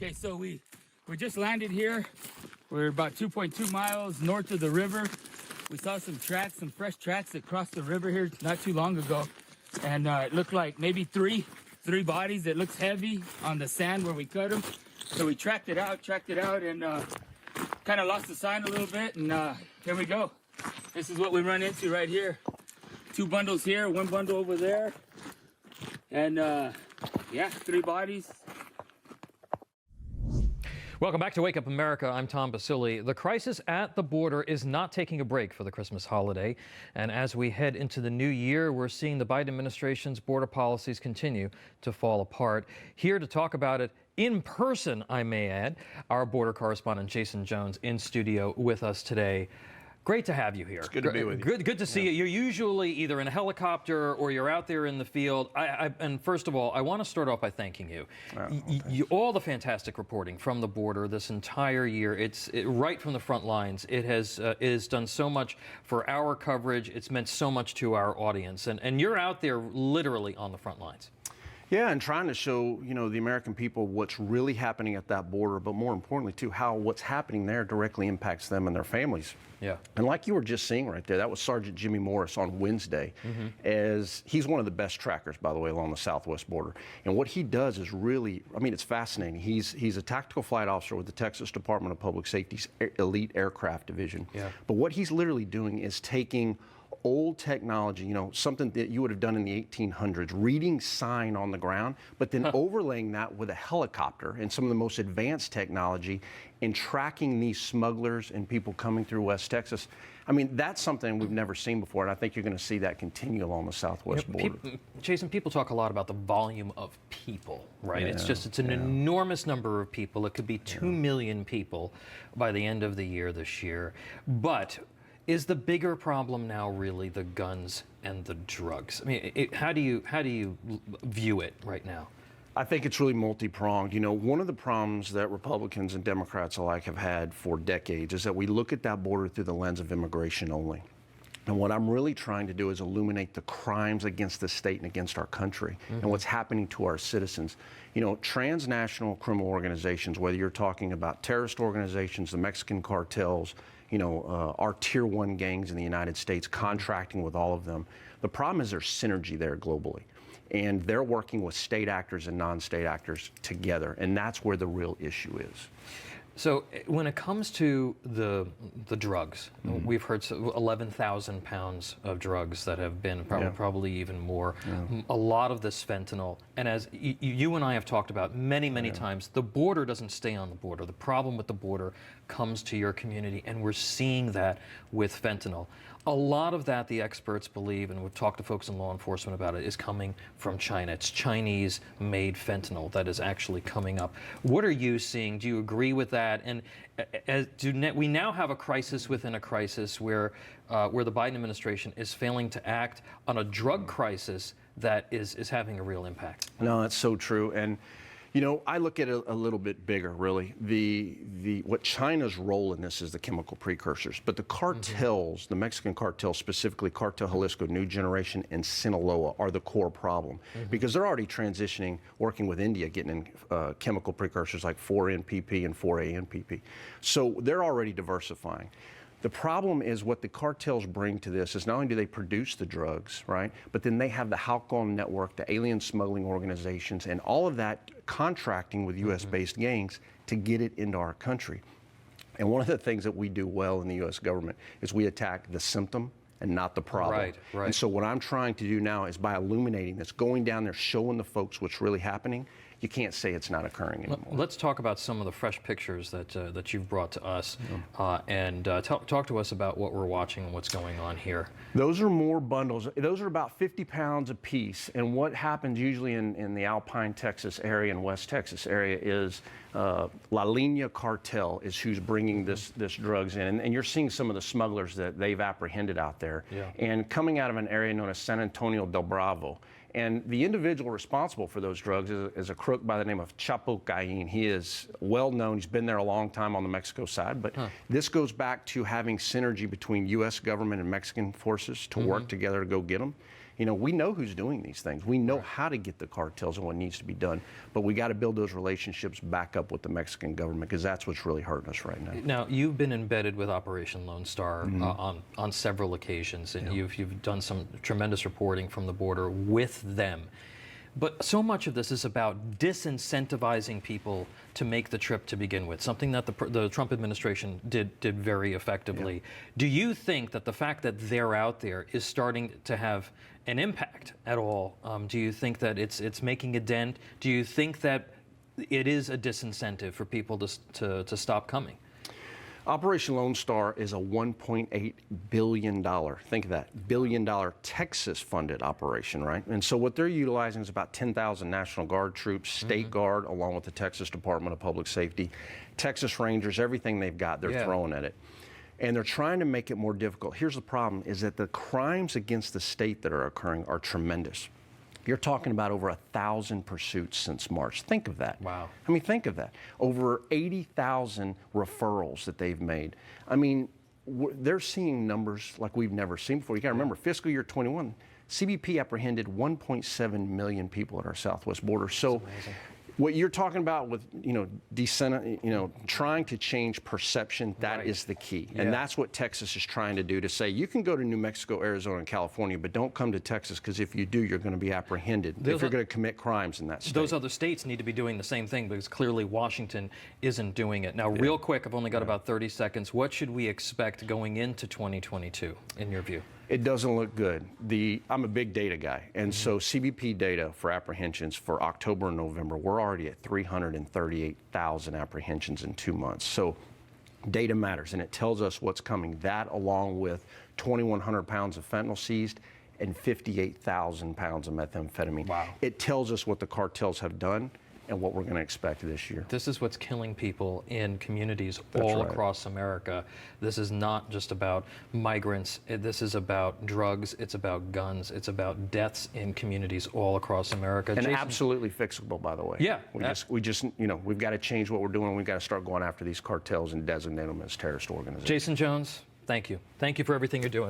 Okay, so we just landed here. We're about 2.2 miles north of the river. We saw some tracks, some fresh tracks that crossed the river here not too long ago. And it looked like maybe three bodies. It looks heavy on the sand where we cut them. So we tracked it out and kind of lost the sign a little bit. And here we go. This is what we run into right here. 2 bundles here, 1 bundle over there. And yeah, 3 bodies. Welcome back to Wake Up America. I'm Tom Basili. The crisis at the border is not taking a break for the Christmas holiday. And as we head into the new year, we're seeing the Biden administration's border policies continue to fall apart. Here to talk about it in person, I may add, our border correspondent Jason Jones in studio with us today. Great to have you here. It's good to be with you. Good to see you. You're usually either in a helicopter or you're out there in the field. And first of all, I want to start off by thanking you. All the fantastic reporting from the border this entire year. It's right from the front lines. It has done so much for our coverage. It's meant so much to our audience. And you're out there literally on the front lines. Yeah, and trying to show, the American people what's really happening at that border, but more importantly, too, how what's happening there directly impacts them and their families. Yeah. And like you were just seeing right there, that was Sergeant Jimmy Morris on Wednesday, as he's one of the best trackers, by the way, along the southwest border. And what he does is really, it's fascinating. He's a tactical flight officer with the Texas Department of Public Safety's Elite Aircraft Division. Yeah. But what he's literally doing is taking old technology, something that you would have done in the 1800s, reading sign on the ground, but then overlaying that with a helicopter and some of the most advanced technology and tracking these smugglers and people coming through West Texas. That's something we've never seen before, and I think you're going to see that continue along the southwest border. Jason, people talk a lot about the volume of people, right? Yeah, It's an enormous number of people. It could be 2 million people by the end of the year this year. But is the bigger problem now really the guns and the drugs? How do you view it right now? I think it's really multi-pronged. One of the problems that Republicans and Democrats alike have had for decades is that we look at that border through the lens of immigration only. And what I'm really trying to do is illuminate the crimes against the state and against our country and what's happening to our citizens. Transnational criminal organizations, whether you're talking about terrorist organizations, the Mexican cartels, our tier 1 gangs in the United States, contracting with all of them. The problem is there's synergy there globally. And they're working with state actors and non-state actors together. And that's where the real issue is. So when it comes to the drugs, we've heard 11,000 pounds of drugs that have been probably even more. A lot of this fentanyl. And as you and I have talked about many times, the border doesn't stay on the border. The problem with the border comes to your community, and we're seeing that with fentanyl. A lot of that, the experts believe, and we've talked to folks in law enforcement about it, is coming from China. It's Chinese-made fentanyl that is actually coming up. What are you seeing? Do you agree with that? And we now have a crisis within a crisis where the Biden administration is failing to act on a drug crisis that is having a real impact. No, that's so true. And I look at it a little bit bigger, really. What China's role in this is the chemical precursors, but the cartels, the Mexican cartels, specifically Cartel Jalisco, New Generation, and Sinaloa, are the core problem because they're already transitioning, working with India, getting in chemical precursors like 4-NPP and 4-ANPP. So they're already diversifying. The problem is what the cartels bring to this is not only do they produce the drugs, right, but then they have the Halcon network, the alien smuggling organizations, and all of that contracting with U.S.-based gangs to get it into our country. And one of the things that we do well in the U.S. government is we attack the symptom and not the problem. Right. And so what I'm trying to do now is by illuminating this, going down there, showing the folks what's really happening, you can't say it's not occurring anymore. Let's talk about some of the fresh pictures that you've brought to us, and talk to us about what we're watching and what's going on here. Those are more bundles. Those are about 50 pounds a piece. And what happens usually in the Alpine, Texas area and West Texas area is La Linea Cartel is who's bringing this drugs in. And you're seeing some of the smugglers that they've apprehended out there. Yeah. And coming out of an area known as San Antonio del Bravo. And the individual responsible for those drugs is a crook by the name of Chapo Cain. He is well known. He's been there a long time on the Mexico side. But this goes back to having synergy between U.S. government and Mexican forces to work together to go get them. You know, we know who's doing these things. We know how to get the cartels and what needs to be done, but we got to build those relationships back up with the Mexican government, because that's what's really hurting us right now. Now, you've been embedded with Operation Lone Star on several occasions, and you've done some tremendous reporting from the border with them. But so much of this is about disincentivizing people to make the trip to begin with, something that the Trump administration did very effectively. Yeah. Do you think that the fact that they're out there is starting to have an impact at all? Do you think that it's making a dent? Do you think that it is a disincentive for people to stop coming? Operation Lone Star is a $1.8 billion, think of that, billion-dollar Texas-funded operation, right? And so what they're utilizing is about 10,000 National Guard troops, State Guard, along with the Texas Department of Public Safety, Texas Rangers, everything they've got, they're throwing at it. And they're trying to make it more difficult. Here's the problem, is that the crimes against the state that are occurring are tremendous. You're talking about over 1,000 pursuits since March. Think of that. Wow. I mean, think of that. Over 80,000 referrals that they've made. I mean, they're seeing numbers like we've never seen before. You got to remember, fiscal year 21, CBP apprehended 1.7 million people at our southwest border. So what you're talking about with, trying to change perception, that is the key. Yeah. And that's what Texas is trying to do, to say, you can go to New Mexico, Arizona, and California, but don't come to Texas, because if you do, you're going to be apprehended if you're going to commit crimes in that state. Those other states need to be doing the same thing, because clearly Washington isn't doing it. Now, real quick, I've only got about 30 seconds. What should we expect going into 2022, in your view? It doesn't look good. I'm a big data guy, and so CBP data for apprehensions for October and November, we're already at 338,000 apprehensions in 2 months. So data matters, and it tells us what's coming. That, along with 2,100 pounds of fentanyl seized and 58,000 pounds of methamphetamine. Wow. It tells us what the cartels have done and what we're going to expect this year. This is what's killing people in communities all across America. This is not just about migrants. This is about drugs. It's about guns. It's about deaths in communities all across America. And Jason, absolutely fixable, by the way. Yeah. We just, we've got to change what we're doing. We've got to start going after these cartels and designate them as terrorist organizations. Jason Jones, thank you. Thank you for everything you're doing.